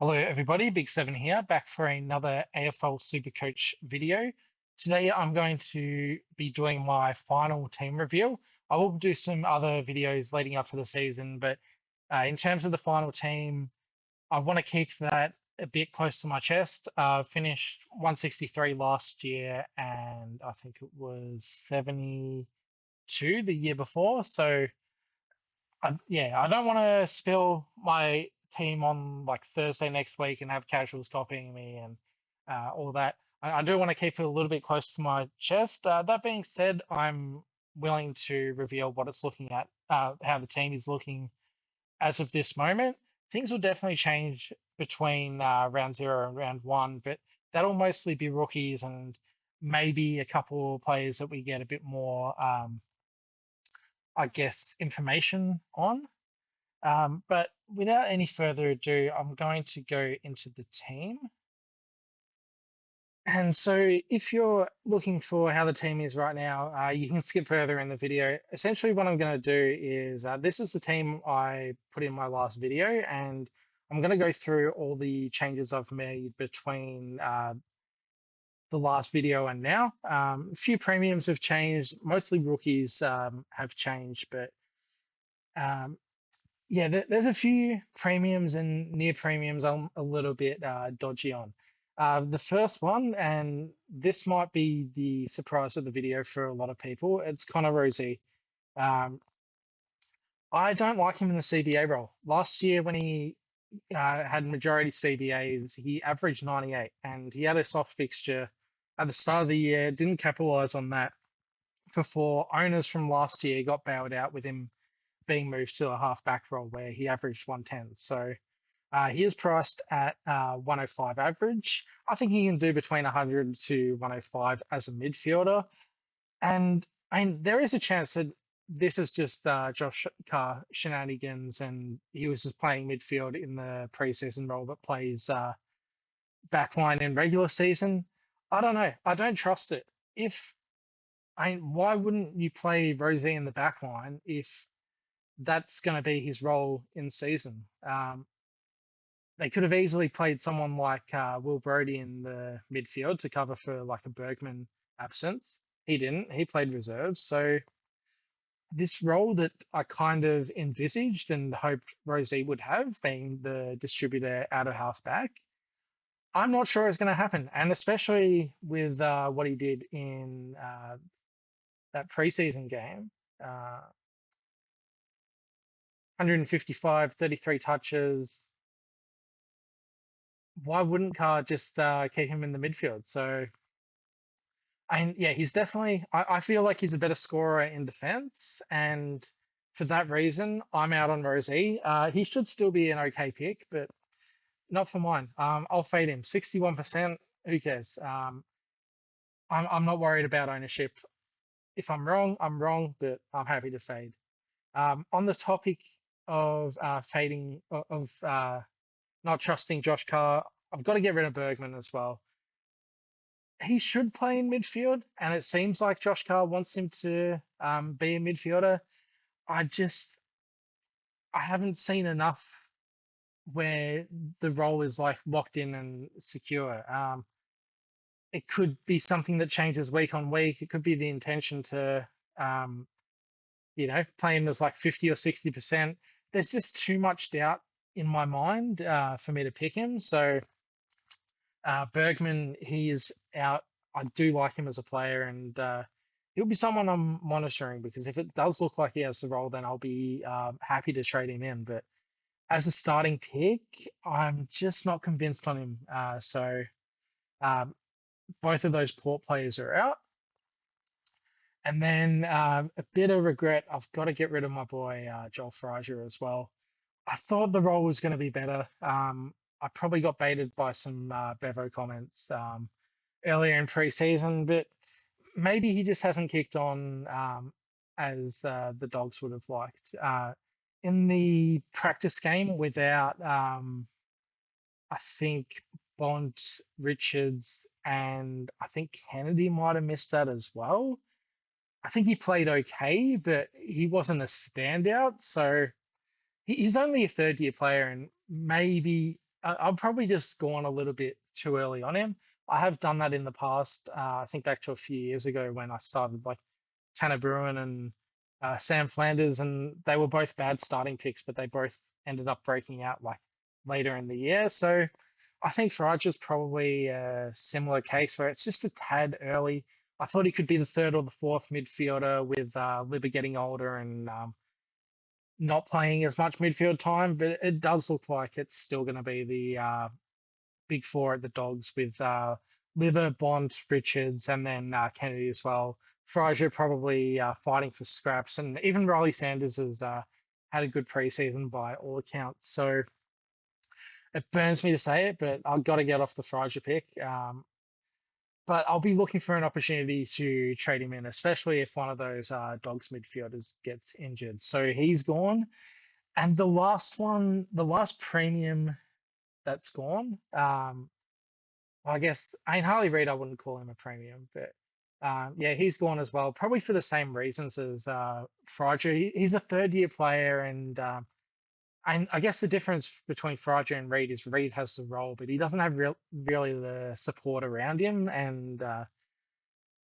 Hello, everybody. Big Seven here, back for another AFL SuperCoach video. Today, I'm going to be doing my final team reveal. I will do some other videos leading up to the season, but in terms of the final team, I want to keep that a bit close to my chest. Finished 163 last year, and I think it was 72 the year before. So yeah, I don't want to spill my team on like Thursday next week and have casuals copying me and all that. I do want to keep it a little bit close to my chest. That being said, I'm willing to reveal what it's looking at, how the team is looking as of this moment. Things will definitely change between round zero and round one, but that'll mostly be rookies and maybe a couple of players that we get a bit more, I guess, information on. But without any further ado, I'm going to go into the team. And so if you're looking for how the team is right now, you can skip further in the video. Essentially, what I'm going to do is this is the team I put in my last video, and I'm going to go through all the changes I've made between the last video and now. A few premiums have changed, mostly rookies have changed, but yeah, there's a few premiums and near premiums I'm a little bit dodgy on. The first one, and this might be the surprise of the video for a lot of people, it's Connor Rosie. Um, I don't like him in the CBA role. Last year, when he had majority CBAs, he averaged 98, and he had a soft fixture at the start of the year, didn't capitalize on that before owners from last year got bailed out with him being moved to a half-back role where he averaged 110. So he is priced at 105 average. I think he can do between 100 to 105 as a midfielder. And there is a chance that this is just Josh Carr shenanigans and he was just playing midfield in the preseason role but plays backline in regular season. I don't know. I don't trust it. Why wouldn't you play Rosie in the backline if that's going to be his role in season? They could have easily played someone like Will Brodie in the midfield to cover for like a Bergman absence. He didn't. He played reserves. So this role that I kind of envisaged and hoped Rosie would have, being the distributor out of halfback, I'm not sure it's going to happen. And especially with what he did in that preseason game. 155, 33 touches. Why wouldn't Carr just keep him in the midfield? So, yeah, he's definitely, I feel like he's a better scorer in defense. And for that reason, I'm out on Rosie. He should still be an okay pick, but not for mine. I'll fade him. 61%, who cares? I'm not worried about ownership. If I'm wrong, I'm wrong, but I'm happy to fade. On the topic of fading, of not trusting Josh Carr, I've got to get rid of Bergman as well. He should play in midfield, and it seems like Josh Carr wants him to be a midfielder. I haven't seen enough where the role is like locked in and secure. It could be something that changes week on week. It could be the intention to, play him as like 50 or 60%. There's just too much doubt in my mind for me to pick him. So Bergman, he is out. I do like him as a player, and he'll be someone I'm monitoring because if it does look like he has the role, then I'll be happy to trade him in. But as a starting pick, I'm just not convinced on him. So both of those Port players are out. And then a bit of regret, I've got to get rid of my boy Joel Frazier as well. I thought the role was going to be better. I probably got baited by some Bevo comments earlier in preseason, but maybe he just hasn't kicked on as the Dogs would have liked. In the practice game without, I think, Bond, Richards, and I think Kennedy might have missed that as well. I think he played okay, but he wasn't a standout. So he's only a third year player, and maybe I'll probably just go on a little bit too early on him. I have done that in the past. I think back to a few years ago when I started like Tanner Bruin and Sam Flanders, and they were both bad starting picks, but they both ended up breaking out like later in the year. So I think Farage is probably a similar case where it's just a tad early. I thought he could be the third or the fourth midfielder with Libba getting older and not playing as much midfield time, but it does look like it's still going to be the big four at the Dogs with Libba, Bond, Richards, and then Kennedy as well. Frazier probably fighting for scraps, and even Riley Sanders has had a good preseason by all accounts. So it burns me to say it, but I've got to get off the Frazier pick. But I'll be looking for an opportunity to trade him in, especially if one of those Dogs midfielders gets injured. So he's gone. And the last one, the last premium that's gone, I guess, Harley Reid, I wouldn't call him a premium, but yeah, he's gone as well, probably for the same reasons as Frazier. He's a third-year player, and I guess the difference between Frazier and Reid is Reid has the role, but he doesn't have really the support around him, and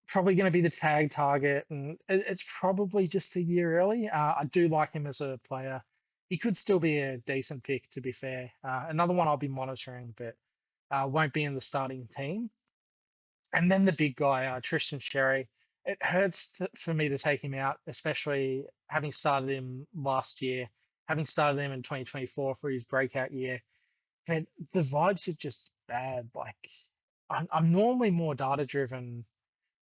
probably going to be the tag target, and it's probably just a year early. I do like him as a player. He could still be a decent pick, to be fair. Another one I'll be monitoring, but won't be in the starting team. And then the big guy, Tristan Sherry. It hurts for me to take him out, especially having started him last year, having started him in 2024 for his breakout year. But the vibes are just bad. Like, I'm normally more data driven,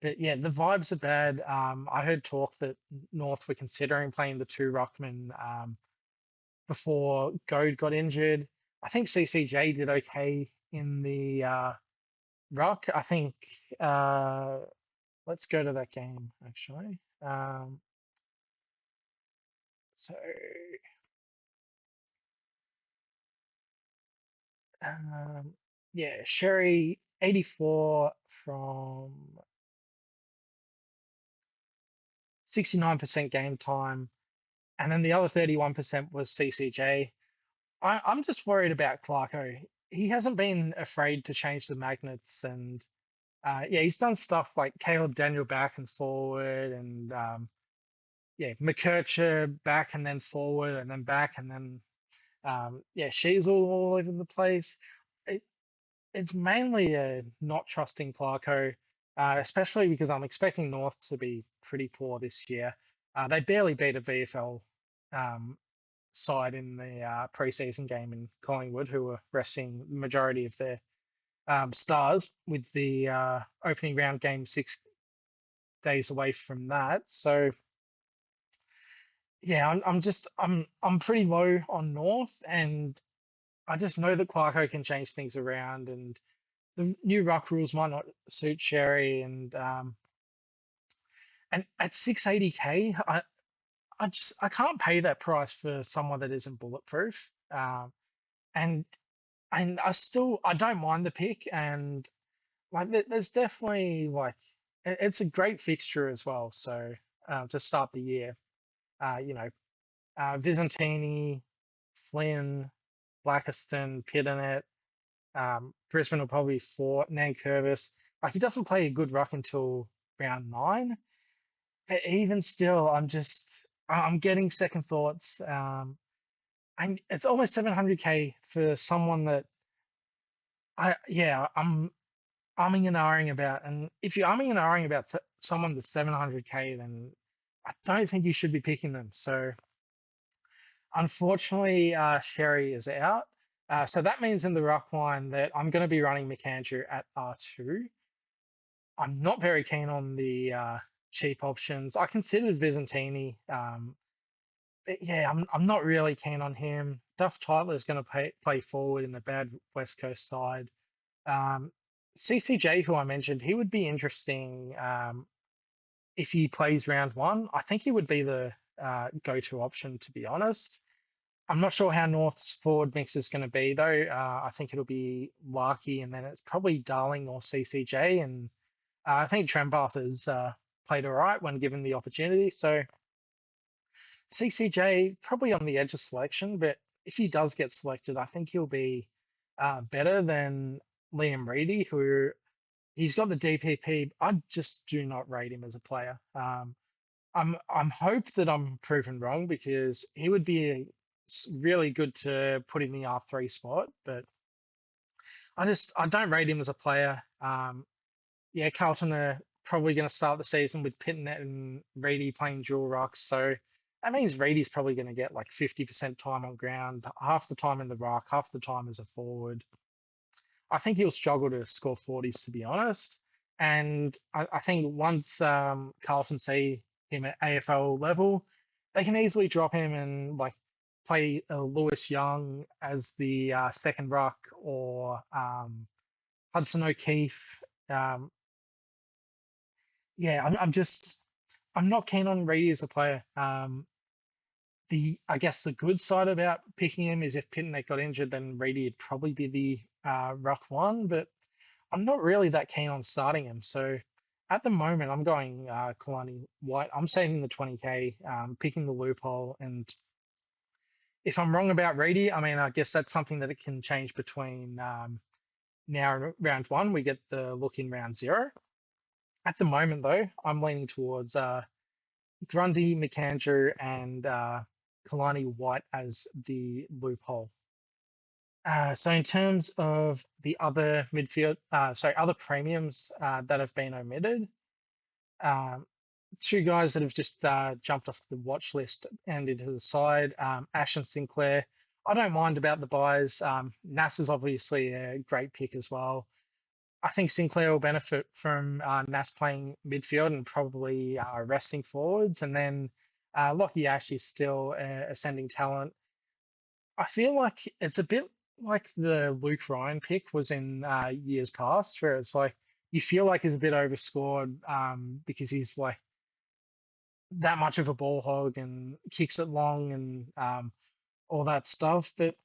but yeah, the vibes are bad. I heard talk that North were considering playing the two ruckmen before Goad got injured. I think CCJ did okay in the ruck. I think let's go to that game actually. So um, yeah, Sherry 84 from 69% game time, and then the other 31% was CCJ. I'm just worried about Clarko. He hasn't been afraid to change the magnets, and yeah, he's done stuff like Caleb Daniel back and forward, and yeah, McKercher back and then forward, and then back, and then yeah, she's all over the place. It, it's mainly not trusting Clarko, especially because I'm expecting North to be pretty poor this year. They barely beat a VFL um, side in the preseason game in Collingwood, who were resting the majority of their stars with the opening round game 6 days away from that. So yeah, I'm pretty low on North, and I just know that Clarko can change things around, and the new ruck rules might not suit Sherry, and at 680K, I can't pay that price for someone that isn't bulletproof. And I don't mind the pick, and like there's definitely like it's a great fixture as well. So to start the year, you know, Vizentini, Flynn, Blackiston, Pitternet, Brisbane will probably four, Nankervis. Like he doesn't play a good ruck until round 9, but even still, I'm getting second thoughts. And it's almost 700K for someone that I'm umming and ahhing about. And if you're umming and ahhing about someone that's 700K, then I don't think you should be picking them. So unfortunately, Sherry is out. So that means in the ruck line that I'm going to be running McAndrew at R2. I'm not very keen on the cheap options. I considered Vizentini. But yeah, I'm not really keen on him. Duff Tyler is going to play forward in a bad West Coast side. CCJ, who I mentioned, he would be interesting if he plays round 1. I think he would be the go-to option, to be honest. I'm not sure how North's forward mix is going to be, though. I think it'll be Larky, and then it's probably Darling or CCJ. And I think Trembath has played all right when given the opportunity. So CCJ probably on the edge of selection, but if he does get selected, I think he'll be better than Liam Reedy, who he's got the DPP. I just do not rate him as a player. I'm hope that I'm proven wrong because he would be really good to put in the R3 spot, but I don't rate him as a player. Yeah, Carlton are probably going to start the season with Pitnet and Reedy playing dual rocks, so that means Reedy's probably going to get like 50% time on ground, half the time in the rock, half the time as a forward. I think he'll struggle to score 40s, to be honest. And I think once Carlton see him at AFL level, they can easily drop him and like play Lewis Young as the second ruck or Hudson O'Keefe. Um, yeah, I'm not keen on Reedy as a player. I guess the good side about picking him is if Pitnet got injured, then Reedy would probably be the ruck one, but I'm not really that keen on starting him. So at the moment, I'm going Kalani White. I'm saving the 20K, picking the loophole. And if I'm wrong about Reedy, I mean, I guess that's something that it can change between now and round one. We get the look in round zero. At the moment, though, I'm leaning towards Grundy, McAndrew, and Kalani White as the loophole. So in terms of the other other premiums that have been omitted, um, two guys that have just jumped off the watch list and into the side, Ash and Sinclair. I don't mind about the buys. Nas is obviously a great pick as well. I think Sinclair will benefit from Nas playing midfield and probably resting forwards. And then Lockie Ash is still ascending talent. I feel like it's a bit like the Luke Ryan pick was in years past, where it's like you feel like he's a bit overscored because he's like that much of a ball hog and kicks it long and all that stuff. But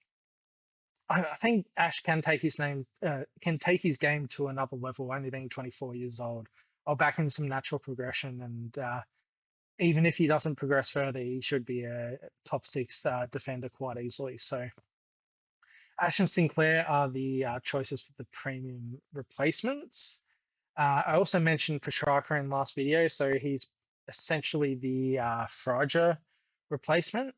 I think Ash can take his game to another level, only being 24 years old. I'll back in some natural progression, and even if he doesn't progress further, he should be a top six defender quite easily. So Ash and Sinclair are the choices for the premium replacements. I also mentioned Petrarca in last video, so he's essentially the Frager replacement.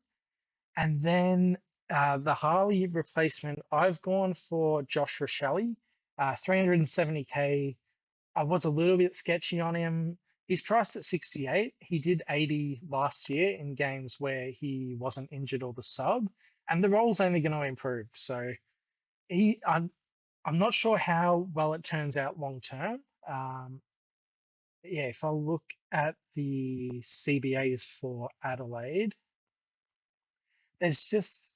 And then the Harley replacement, I've gone for Josh Rochelle, 370K. I was a little bit sketchy on him. He's priced at 68. He did 80 last year in games where he wasn't injured or the sub, and the role's only going to improve. So I'm not sure how well it turns out long term. Yeah, if I look at the CBAs for Adelaide, there's just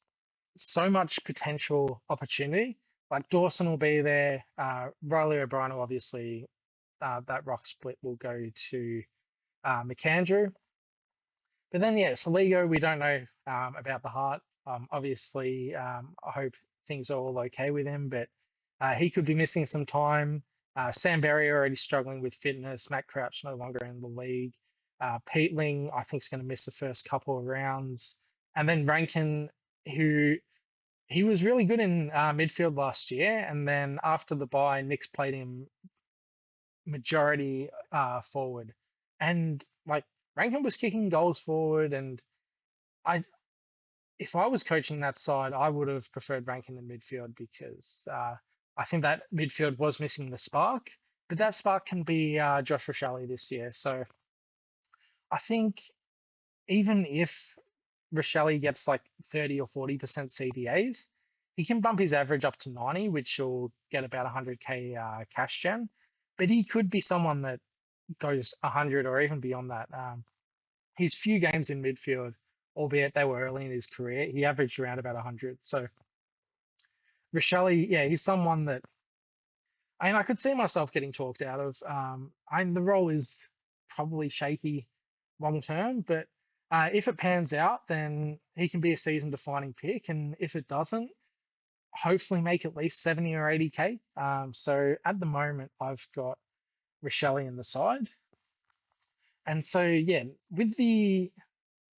so much potential opportunity. Like Dawson will be there. Riley O'Brien will obviously, that rock split will go to McAndrew. But then, yeah, Saligo, we don't know about the heart. Obviously, I hope things are all okay with him, but he could be missing some time. Sam Berry already struggling with fitness. Matt Crouch no longer in the league. Peatling, I think, is going to miss the first couple of rounds. And then Rankin, who he was really good in midfield last year. And then after the bye, Nick's played him majority forward. And like Rankin was kicking goals forward. And I, if I was coaching that side, I would have preferred Rankin in midfield because I think that midfield was missing the spark. But that spark can be Josh Rochelle this year. So I think even if Rochelle gets like 30 or 40% CDAs, he can bump his average up to 90, which will get about 100K cash gen. But he could be someone that goes 100 or even beyond that. His few games in midfield, albeit they were early in his career, he averaged around about 100. So Rochelle, yeah, he's someone that I could see myself getting talked out of. The role is probably shaky long term, but if it pans out, then he can be a season-defining pick, and if it doesn't, hopefully make at least 70 or 80K. So at the moment, I've got Rochelle in the side, and so yeah, with the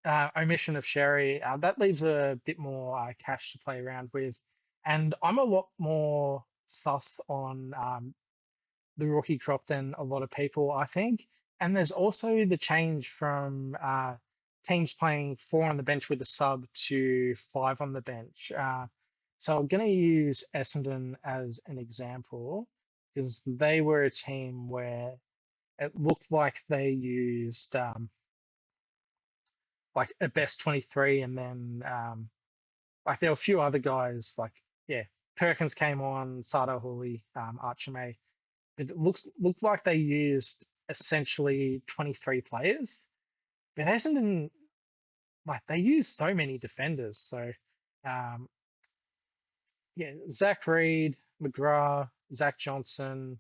omission of Sherry, that leaves a bit more cash to play around with. And I'm a lot more sus on the rookie crop than a lot of people, I think. And there's also the change from teams playing four on the bench with a sub to five on the bench. So I'm going to use Essendon as an example because they were a team where it looked like they used like a best 23 and then like there were a few other guys like, yeah, Perkins came on, Sardo Hooley, Archer May. It looked like they used essentially 23 players, but Essendon, like they used so many defenders. So, um, yeah, Zach Reed, McGrath, Zach Johnson.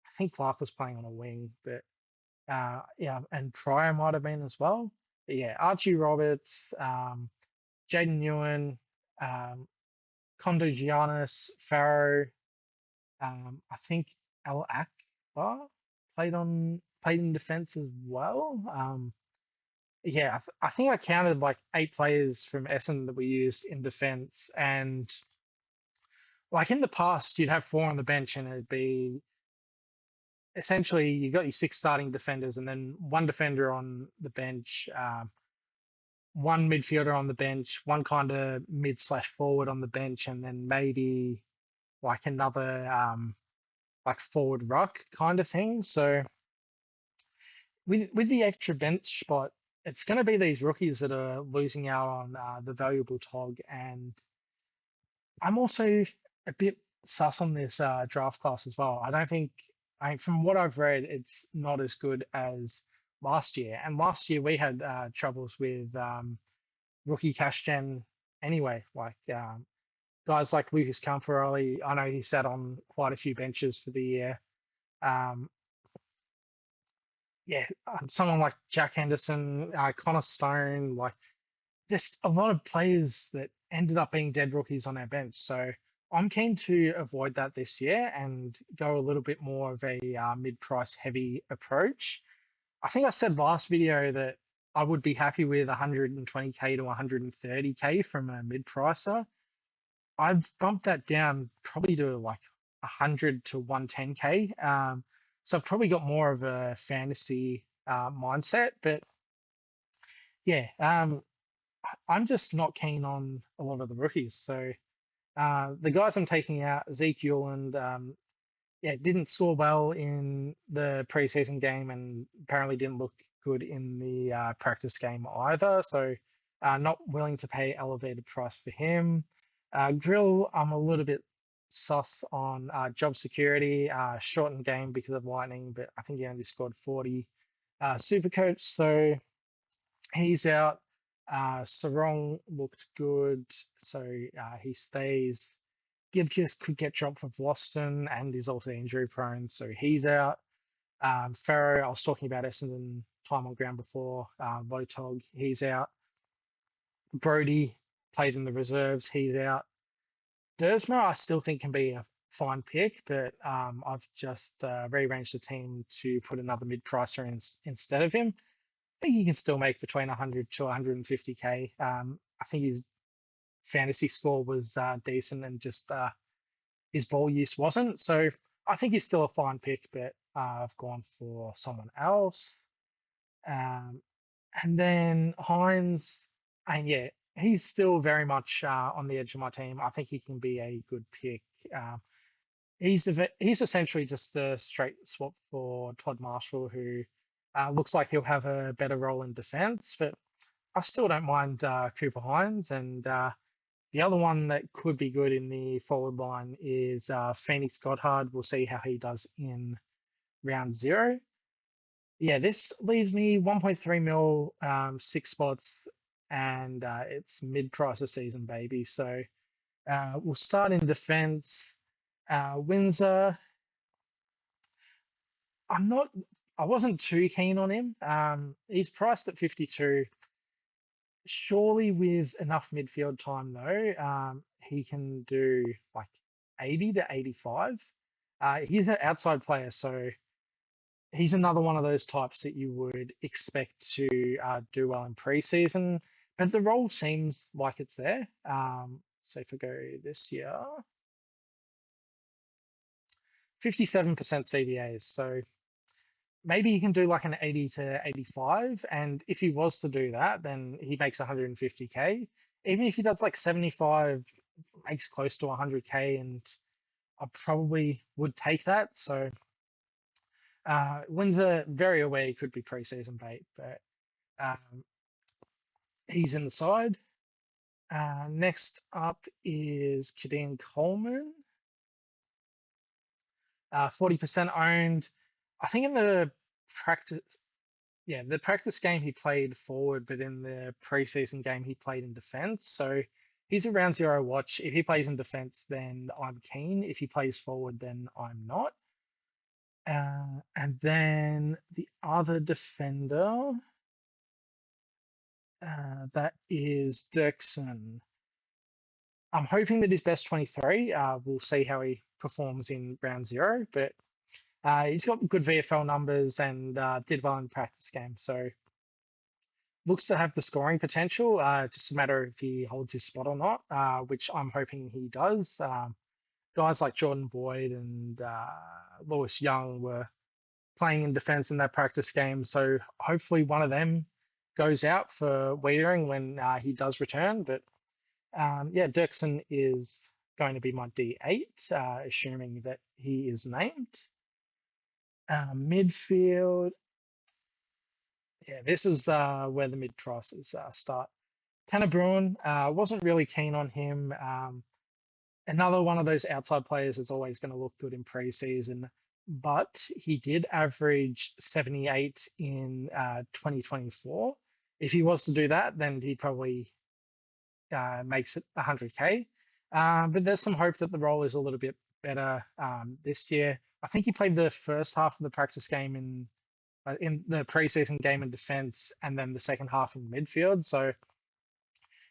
I think Clark was playing on a wing, but yeah, and Pryor might have been as well. But yeah, Archie Roberts, Jaden Ewan, um, Kondo Giannis, Farrow. I think Al Akbar played in defense as well. Yeah, I think I counted like 8 players from Essen that we used in defense, and like in the past, you'd have four on the bench, and it'd be essentially you got your 6 starting defenders, and then one defender on the bench, one midfielder on the bench, one kind of mid slash forward on the bench, and then maybe like another like forward ruck kind of thing. So with the extra bench spot, it's going to be these rookies that are losing out on the valuable tog. And I'm also a bit sus on this draft class as well. I don't think, from what I've read, it's not as good as last year. And last year we had troubles with rookie cash gen anyway. Like guys like Lucas Camporelli, I know he sat on quite a few benches for the year. Um, yeah, someone like Jack Henderson, Connor Stone, like just a lot of players that ended up being dead rookies on our bench. So I'm keen to avoid that this year and go a little bit more of a mid-price heavy approach. I think I said last video that I would be happy with 120k to 130k from a mid-pricer. I've bumped that down probably to like 100 to 110k. So I've probably got more of a fantasy mindset, but yeah, I'm just not keen on a lot of the rookies. So the guys I'm taking out, Ezekiel and yeah, didn't score well in the preseason game and apparently didn't look good in the practice game either. So not willing to pay elevated price for him. Grill, I'm a little bit sus on job security, shortened game because of lightning, but I think he only scored 40. SuperCoach, so he's out. Sarong looked good, so he stays. Gibkiss could get dropped for Boston and is also injury prone, so he's out. Farrow, I was talking about Essendon time on ground before. Votog, he's out. Brody played in the reserves, he's out. Dersma, I still think can be a fine pick, but I've just rearranged the team to put another mid-pricer instead of him. I think he can still make between 100 to 150k. I think his fantasy score was decent and just his ball use wasn't. So I think he's still a fine pick, but I've gone for someone else. And then Hines, and yeah, he's still very much on the edge of my team. I think he can be a good pick. He's essentially just the straight swap for Todd Marshall, who looks like he'll have a better role in defense, but I still don't mind Cooper Hines. And the other one that could be good in the forward line is Phoenix Goddard. We'll see how he does in round 0. Yeah, this leaves me 1.3 mil, 6 spots, and it's mid-price of season, baby. So we'll start in defense. Windsor, I wasn't too keen on him. He's priced at 52. Surely with enough midfield time though, he can do like 80 to 85. He's an outside player, so he's another one of those types that you would expect to do well in preseason, but the role seems like it's there. So if I go this year, 57% CVAs. So maybe he can do like an 80 to 85. And if he was to do that, then he makes 150K. Even if he does like 75, makes close to 100K, and I probably would take that. So Windsor, very aware he could be preseason bait, but he's in the side. Next up is Kadeem Coleman, 40% owned. I think in the practice, the practice game he played forward, but in the preseason game he played in defense. So he's a round zero watch. If he plays in defense, then I'm keen. If he plays forward, then I'm not. And then the other defender, that is Dirksen. I'm hoping that his best 23. We'll see how he performs in round zero, but he's got good VFL numbers and did well in the practice game. So looks to have the scoring potential. Just a matter if he holds his spot or not, which I'm hoping he does. Guys like Jordan Boyd and Lewis Young were playing in defense in that practice game. So hopefully one of them goes out for Wiedering when he does return. But Dirksen is going to be my D8, assuming that he is named. Midfield. Yeah, this is where the mid prices start. Tanner Bruin, wasn't really keen on him. Another one of those outside players that's always going to look good in preseason, but he did average 78 in 2024. If he was to do that, then he probably makes it 100K. But there's some hope that the role is a little bit better this year. I think he played the first half of the practice game in the preseason game in defense, and then the second half in midfield. So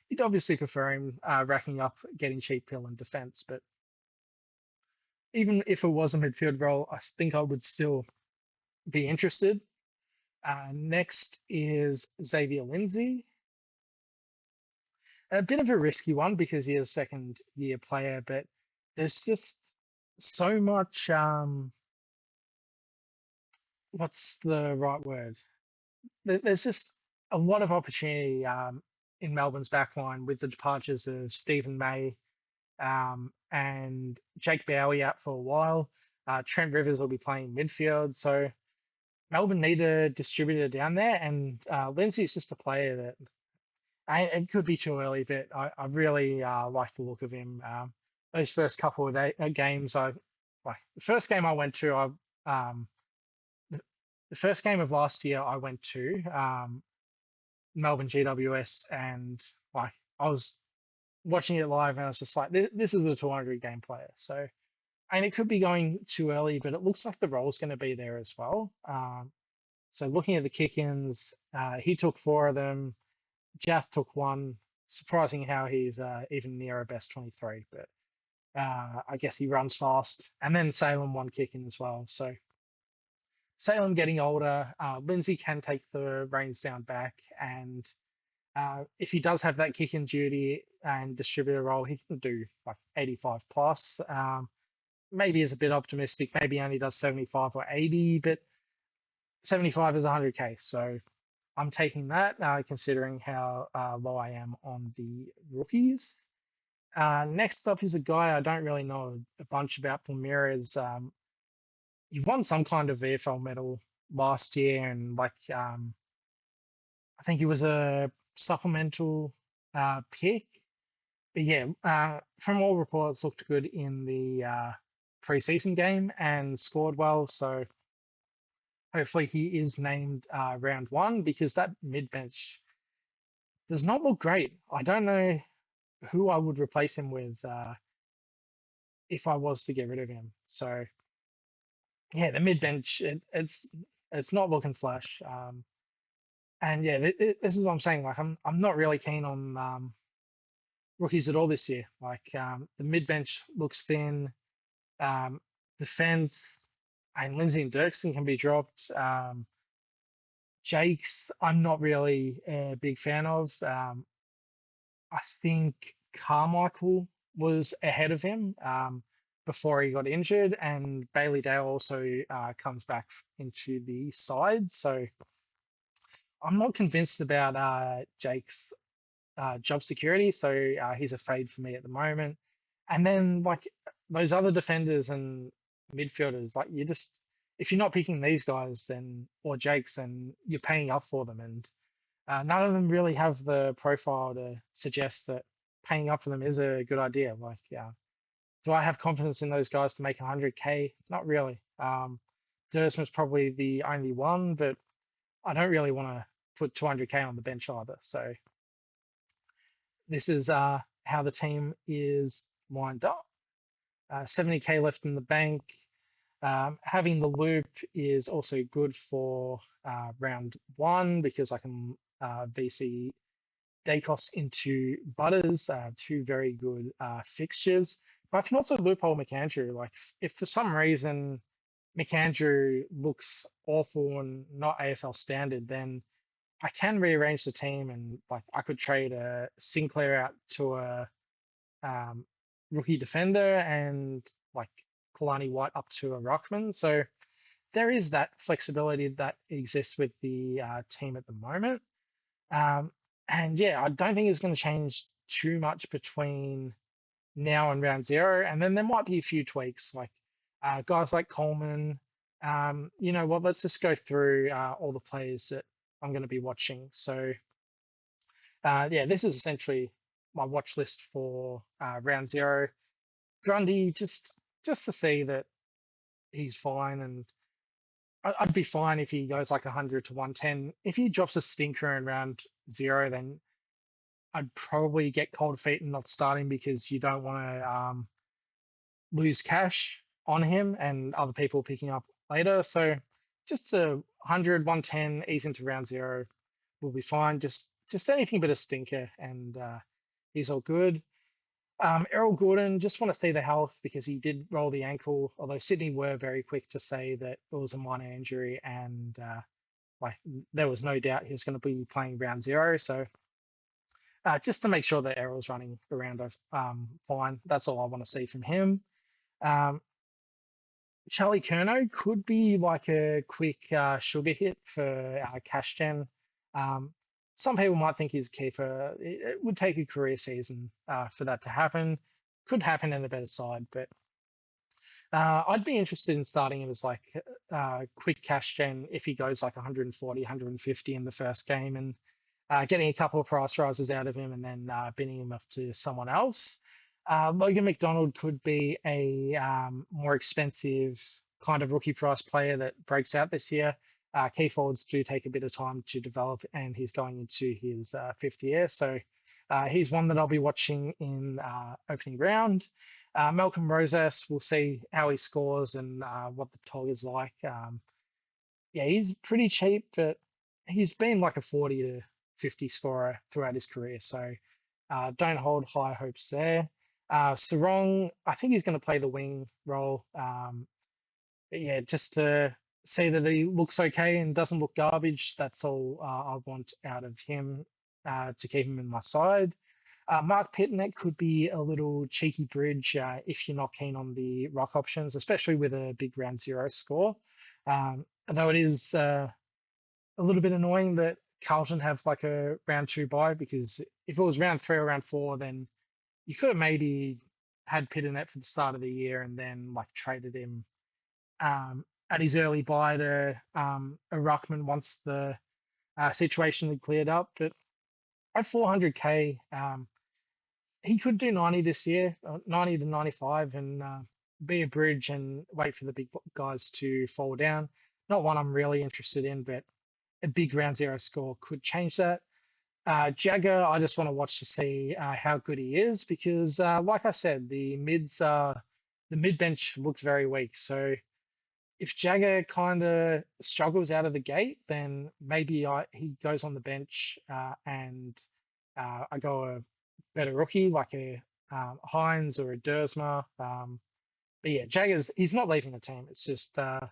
you'd obviously prefer him racking up getting cheap pill in defense, but even if it was a midfield role, I think I would still be interested. Next is Xavier Lindsay. A bit of a risky one because he is a second year player, but there's just so much, what's the right word? There's just a lot of opportunity in Melbourne's backline with the departures of Stephen May and Jake Bowie out for a while. Trent Rivers will be playing midfield. So Melbourne need a distributor down there, and Lindsay's just a player that it could be too early, but I really like the look of him. Those first couple of games, the first game I went to, the first game of last year I went to Melbourne GWS, and I was watching it live, and I was just like, this is a 200 game player. So, and it could be going too early, but it looks like the role's going to be there as well. So looking at the kick-ins, he took 4 of them. Jaff took 1. Surprising how he's even near a best 23, but I guess he runs fast. And then Salem 1 kick-in as well. So Salem getting older. Lindsay can take the reins down back, and if he does have that kick-in duty and distributor role, he can do like 85 plus. Maybe is a bit optimistic. Maybe only does 75 or 80, but 75 is 100K. So I'm taking that, considering how low I am on the rookies. Next up is a guy I don't really know a bunch about. Ramirez. He won some kind of VFL medal last year, and I think he was a supplemental pick. But yeah, from all reports, looked good in the preseason game and scored well. So hopefully he is named round 1, because that mid bench does not look great. I don't know who I would replace him with if I was to get rid of him. So yeah, the mid bench, it's not looking flush. And yeah, this is what I'm saying. Like I'm not really keen on rookies at all this year. Like the mid bench looks thin. Defense and Lindsay and Dirksen can be dropped. Jake's I'm not really a big fan of. I think Carmichael was ahead of him before he got injured, and Bailey Dale also comes back into the side. So I'm not convinced about Jake's job security, so he's a fade for me at the moment. And then like those other defenders and midfielders, like you just if you're not picking these guys, then or Jake's, and you're paying up for them, and none of them really have the profile to suggest that paying up for them is a good idea. Like, do I have confidence in those guys to make 100K? Not really. Dersman's probably the only one, but I don't really want to put 200K on the bench either. So this is how the team is lined up. 70K left in the bank. Having the loop is also good for round one because I can VC Dacos into Butters, two very good fixtures. But I can also loophole McAndrew. Like if for some reason McAndrew looks awful and not AFL standard, then I can rearrange the team and like I could trade a Sinclair out to a rookie defender and like Kalani White up to a Ruckman. So there is that flexibility that exists with the team at the moment. And yeah, I don't think it's going to change too much between now and round zero. And then there might be a few tweaks, like guys like Coleman. You know what? Let's just go through all the players that I'm going to be watching. So yeah, this is essentially my watch list for round zero. Grundy, just to see that he's fine, and I'd be fine if he goes like 100 to 110. If he drops a stinker in round zero, then I'd probably get cold feet and not start him because you don't want to lose cash on him and other people picking up later. So just a 100, 110, ease into round zero will be fine. Just anything but a stinker, and he's all good. Errol Gordon, just want to see the health because he did roll the ankle, although Sydney were very quick to say that it was a minor injury and like there was no doubt he was going to be playing round zero. So just to make sure that Errol's running around fine, that's all I want to see from him. Charlie Curnow could be like a quick sugar hit for cash gen. Some people might think he's a keeper. It would take a career season for that to happen. Could happen in a better side, but I'd be interested in starting him as like quick cash gen if he goes like 140, 150 in the first game and getting a couple of price rises out of him and then binning him off to someone else. Logan McDonald could be a more expensive kind of rookie price player that breaks out this year. Key forwards do take a bit of time to develop, and he's going into his fifth year. So he's one that I'll be watching in opening round. Malcolm Rosas, we'll see how he scores and what the tog is like. Yeah, he's pretty cheap, but he's been like a 40 to 50 scorer throughout his career. So don't hold high hopes there. Sarong, I think he's going to play the wing role. But yeah, just to see that he looks okay and doesn't look garbage, that's all I want out of him to keep him in my side. Mark Pittonet could be a little cheeky bridge if you're not keen on the ruck options, especially with a big round zero score. Although it is a little bit annoying that Carlton have like a round two bye, because if it was round three or round four, then you could have maybe had Pittonet for the start of the year and then like traded him at his early bye to a ruckman once the situation had cleared up. But at 400K, he could do 90 this year, 90 to 95, and be a bridge and wait for the big guys to fall down. Not one I'm really interested in, but a big round zero score could change that. Jagger, I just want to watch to see how good he is because, like I said, the mid bench looks very weak. So if Jagger kind of struggles out of the gate, then maybe he goes on the bench and I go a better rookie like a Hines or a Dersma. But yeah, he's not leaving the team. It's just a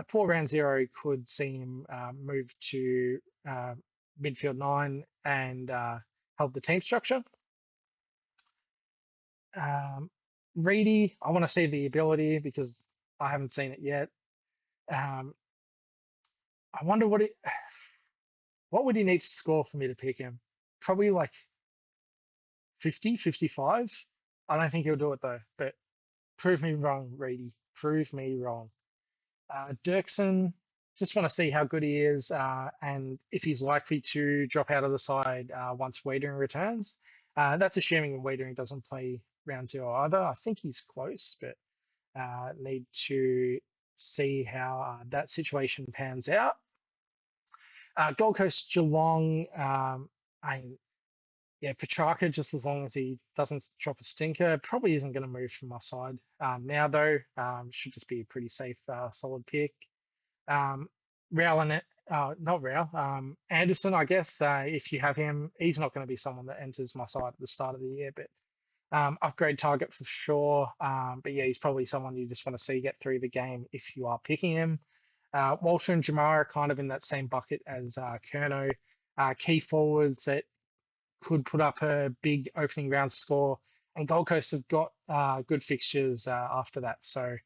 poor round zero could see him move to midfield 9 and help the team structure. Um, Reedy, I want to see the ability because I haven't seen it yet. Um, I wonder what would he need to score for me to pick him? Probably like 50, 55. I don't think he'll do it though, but prove me wrong, Reedy. Prove me wrong. Dirksen, just want to see how good he is and if he's likely to drop out of the side once Wiedering returns. That's assuming Wiedering doesn't play round zero either. I think he's close, but need to see how that situation pans out. Gold Coast Geelong, I yeah, Petrarca, just as long as he doesn't drop a stinker, probably isn't going to move from my side. Now, though, should just be a pretty safe, solid pick. Um, Rowell and not Rowell, Anderson, I guess, if you have him, he's not going to be someone that enters my side at the start of the year, but upgrade target for sure. But yeah, he's probably someone you just want to see get through the game if you are picking him. Walter and Jamara are kind of in that same bucket as Kerno. Key forwards that could put up a big opening round score. And Gold Coast have got good fixtures after that, so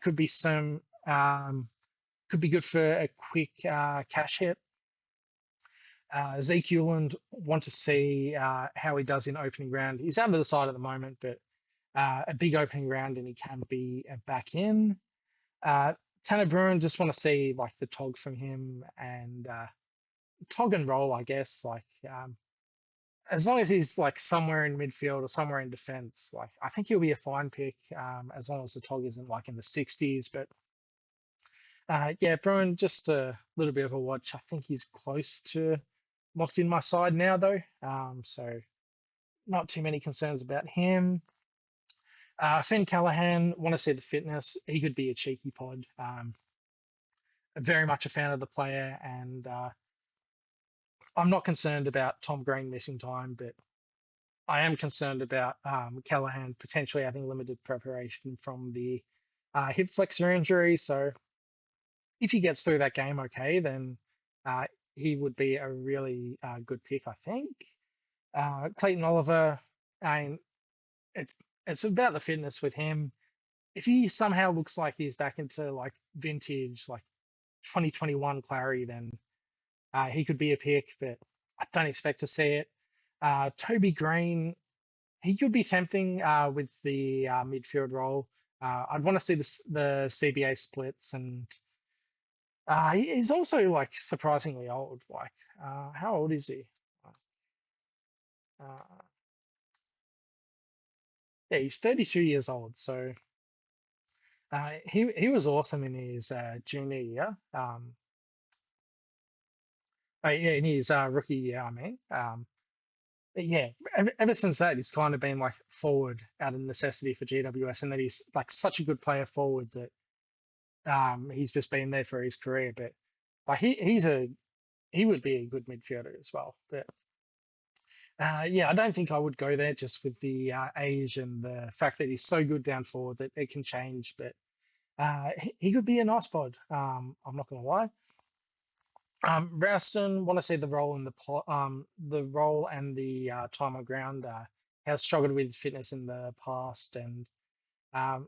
could be some could be good for a quick cash hit. Zeke Euland, want to see how he does in opening round. He's out of the side at the moment, but a big opening round and he can be back in. Uh, Tanner Bruin, just want to see like the tog from him and tog and roll, I guess. Like as long as he's like somewhere in midfield or somewhere in defense, like I think he'll be a fine pick as long as the tog isn't like in the 60s. But yeah, Bruin, just a little bit of a watch. I think he's close to locked in my side now, though. So not too many concerns about him. Finn Callahan, want to see the fitness. He could be a cheeky pod. Very much a fan of the player, and I'm not concerned about Tom Green missing time, but I am concerned about Callahan potentially having limited preparation from the hip flexor injury. So if he gets through that game okay, then uh, he would be a really good pick, I think. Clayton Oliver, and it's about the fitness with him. If he somehow looks like he's back into like vintage, like 2021 Clary, then he could be a pick, but I don't expect to see it. Toby Green, he could be tempting with the midfield role. I'd want to see the CBA splits, and he's also like surprisingly old. Like, how old is he? Uh, yeah, he's 32 years old. So he was awesome in his junior year. Yeah, in his rookie year, I mean. But yeah, ever since that, he's kind of been like forward out of necessity for GWS, and that he's like such a good player forward that he's just been there for his career. But like he would be a good midfielder as well. But yeah, I don't think I would go there just with the age and the fact that he's so good down forward that it can change. But he could be a nice pod. I'm not going to lie. Ralston, want to see the role in the role and the time on ground. Has struggled with fitness in the past and um,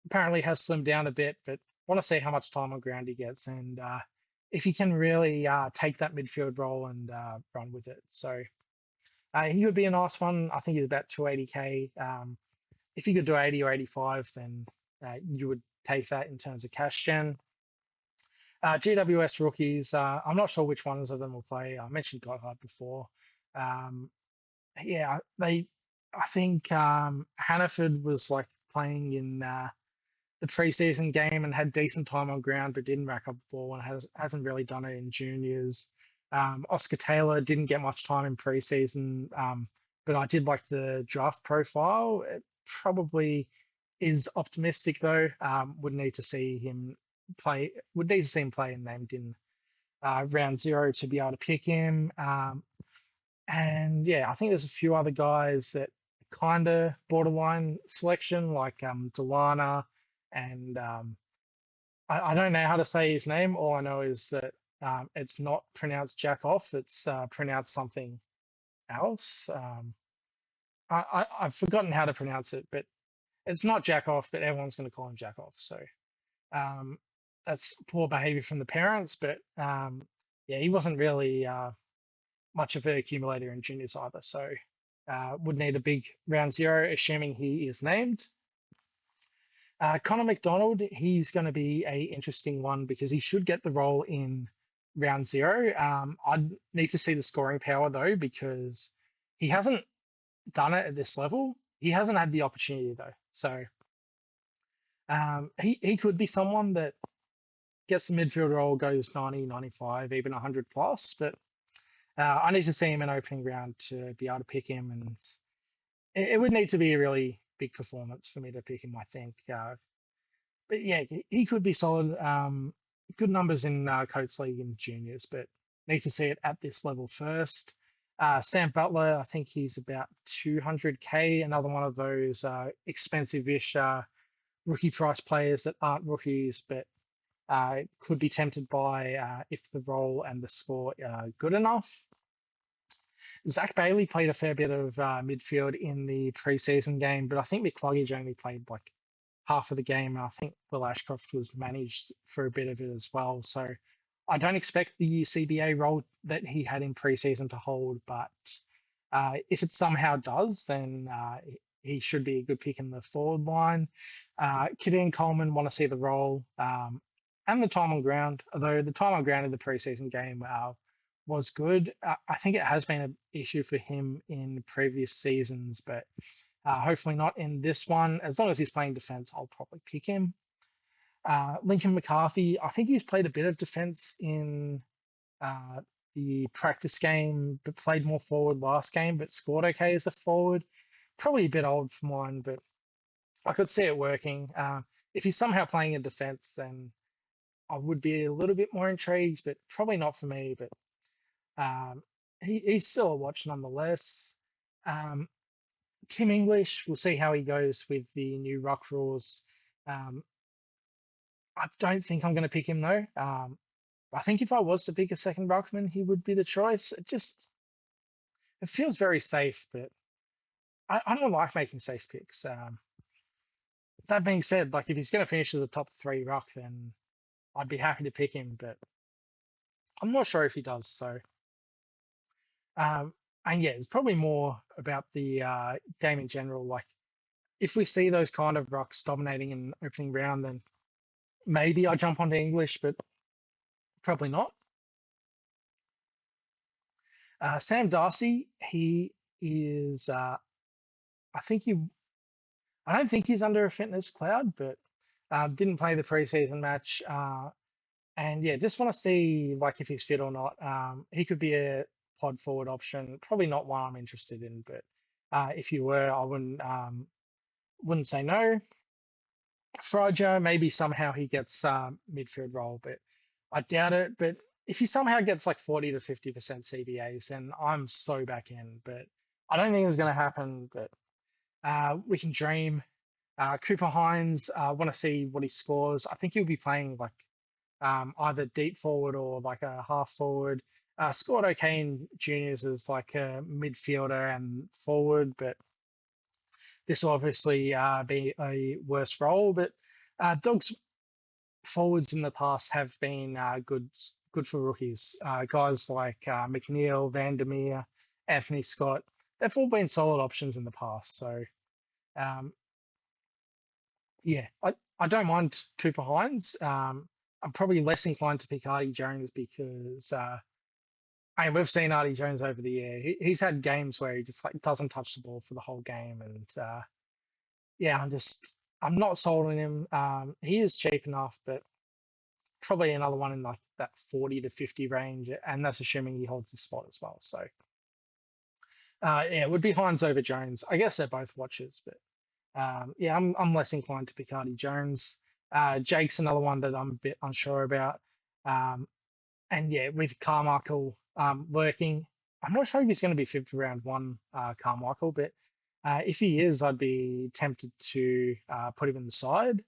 apparently has slimmed down a bit, but want to see how much time on ground he gets and if he can really take that midfield role and run with it. So he would be a nice one. I think he's about 280k. If you could do 80 or 85, then you would take that in terms of cash gen. GWS rookies, I'm not sure which ones of them will play. I mentioned Gotthard before. Um, yeah, I think Hannaford was like playing in the preseason game and had decent time on ground, but didn't rack up the ball and hasn't really done it in juniors. Oscar Taylor didn't get much time in preseason, but I did like the draft profile. It probably is optimistic though. Would need to see him play. Would need to see him play and named in round zero to be able to pick him. And yeah, I think there's a few other guys that kind of borderline selection, like Delana, and I don't know how to say his name. All I know is that it's not pronounced Jack off, it's pronounced something else. I've forgotten how to pronounce it, but it's not jack off, but everyone's going to call him jack off. So um, that's poor behavior from the parents. But yeah, he wasn't really much of an accumulator in juniors either. So would need a big round zero, assuming he is named. Connor McDonald, he's going to be a interesting one because he should get the role in round zero. I'd need to see the scoring power though, because he hasn't done it at this level. He hasn't had the opportunity though. So he could be someone that gets the midfield role, goes 90, 95, even 100 plus. But I need to see him in opening round to be able to pick him. And it would need to be a really big performance for me to pick him, I think. But yeah, he could be solid. Good numbers in Coates League and juniors, but need to see it at this level first. Sam Butler, I think he's about 200K, another one of those expensive-ish rookie price players that aren't rookies, but could be tempted by if the role and the score are good enough. Zach Bailey played a fair bit of midfield in the preseason game, but I think McCluggage only played like half of the game. And I think Will Ashcroft was managed for a bit of it as well. So I don't expect the CBA role that he had in preseason to hold, but if it somehow does, then he should be a good pick in the forward line. Kadeem Coleman want to see the role and the time on ground, although the time on ground in the preseason game was good. I think it has been an issue for him in previous seasons, but hopefully not in this one. As long as he's playing defense, I'll probably pick him. Lincoln McCarthy, I think he's played a bit of defense in the practice game, but played more forward last game, but scored okay as a forward. Probably a bit old for mine, but I could see it working. If he's somehow playing in defense, then I would be a little bit more intrigued, but probably not for me. But he's still a watch nonetheless. Tim English, we'll see how he goes with the new ruck rules. I don't think I'm going to pick him though. I think if I was to pick a second ruckman, he would be the choice. It feels very safe, but I don't like making safe picks. That being said, like if he's going to finish as a top 3 ruck, then I'd be happy to pick him, but I'm not sure if he does. So, and yeah, it's probably more about the game in general. Like if we see those kind of rucks dominating in opening round, then maybe I jump onto English, but probably not. Sam Darcy, he is. I don't think he's under a fitness cloud, but didn't play the preseason match. And yeah, just want to see like if he's fit or not. He could be a pod forward option. Probably not one I'm interested in, but if you were, I wouldn't say no. Fraser, maybe somehow he gets midfield role, but I doubt it. But if he somehow gets like 40 to 50% CBAs, then I'm so back in. But I don't think it's going to happen. But we can dream. Cooper Hines, want to see what he scores. I think he'll be playing like either deep forward or like a half forward. Scored okay in juniors as like a midfielder and forward, but this will obviously be a worse role. But Dogs forwards in the past have been good for rookies. Guys like McNeil, Vandermeer, Anthony Scott, they've all been solid options in the past. So yeah, I don't mind Cooper Hines. I'm probably less inclined to pick Artie Jones because I mean, we've seen Artie Jones over the year. He's had games where he just like doesn't touch the ball for the whole game, and yeah, I'm not sold on him. He is cheap enough, but probably another one in like that 40 to 50 range, and that's assuming he holds the spot as well. So yeah, it would be Hines over Jones. I guess they're both watches, but yeah, I'm less inclined to pick Artie Jones. Jake's another one that I'm a bit unsure about. And yeah, with Carmichael lurking, I'm not sure if he's going to be fit for round 1, Carmichael, but if he is, I'd be tempted to put him in the side.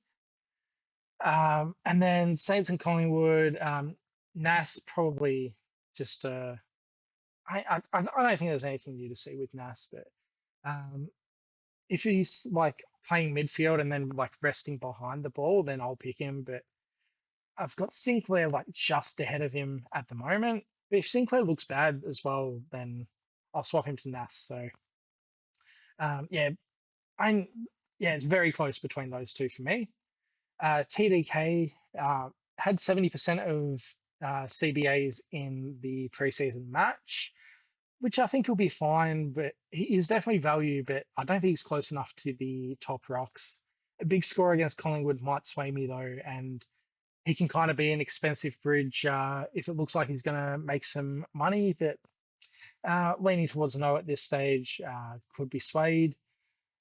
And then Saints and Collingwood, Nas probably just I don't think there's anything new to see with Nas, but Um, if he's like playing midfield and then like resting behind the ball, then I'll pick him. But I've got Sinclair like just ahead of him at the moment. But if Sinclair looks bad as well, then I'll swap him to Nas. So yeah, I'm yeah, it's very close between those two for me. TDK had 70% of CBAs in the preseason match, which I think will be fine, but he is definitely value, but I don't think he's close enough to the top rocks. A big score against Collingwood might sway me though, and he can kind of be an expensive bridge if it looks like he's going to make some money, but leaning towards no at this stage, could be swayed.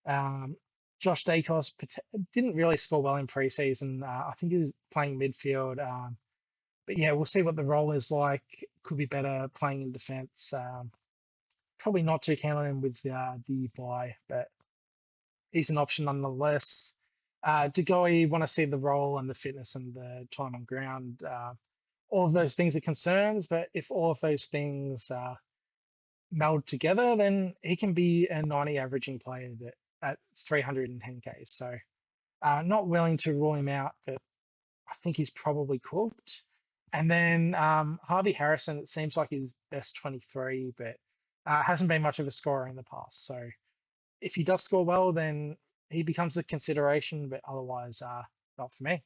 Um, Josh Dacos didn't really score well in preseason. I think he was playing midfield. But yeah, we'll see what the role is like. Could be better playing in defence. Probably not too keen on him with the bye, but he's an option nonetheless. DeGoey, want to see the role and the fitness and the time on ground. All of those things are concerns, but if all of those things meld together, then he can be a 90 averaging player that at 310k. So not willing to rule him out, but I think he's probably cooked. And then Harvey Harrison, it seems like he's best 23, but hasn't been much of a scorer in the past. So if he does score well, then he becomes a consideration, but otherwise, not for me.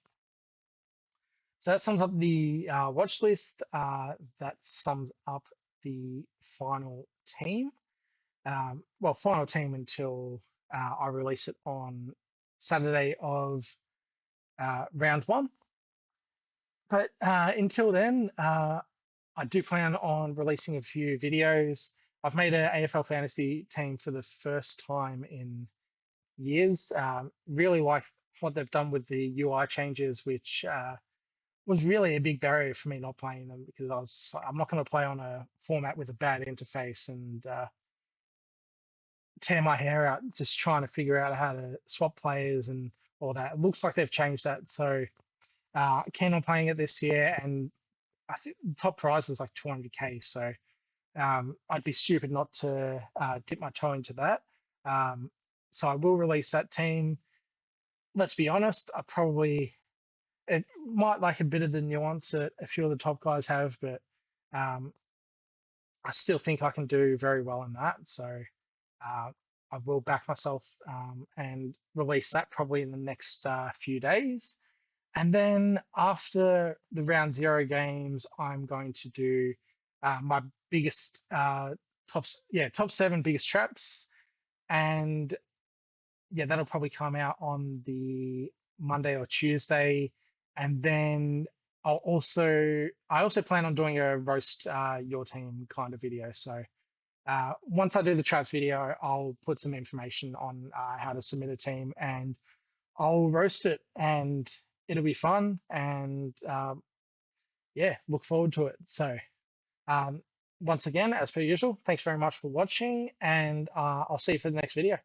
So that sums up the watch list. That sums up the final team. Well, final team until I release it on Saturday of round one. But until then, I do plan on releasing a few videos. I've made an AFL fantasy team for the first time in years. Really like what they've done with the UI changes, which was really a big barrier for me not playing them because I'm not going to play on a format with a bad interface and tear my hair out just trying to figure out how to swap players and all that. It looks like they've changed that. So keen on playing it this year, and I think the top prize is like 200k. So I'd be stupid not to dip my toe into that. So I will release that team. Let's be honest, it might like a bit of the nuance that a few of the top guys have, but um, I still think I can do very well in that. So uh, I will back myself and release that probably in the next few days. And then after the round zero games, I'm going to do my biggest top 7 biggest traps, and yeah, that'll probably come out on the Monday or Tuesday, and then I also plan on doing a roast your team kind of video. So once I do the traps video, I'll put some information on how to submit a team, and I'll roast it, and it'll be fun, and yeah, look forward to it. So um, once again, as per usual, thanks very much for watching, and I'll see you for the next video.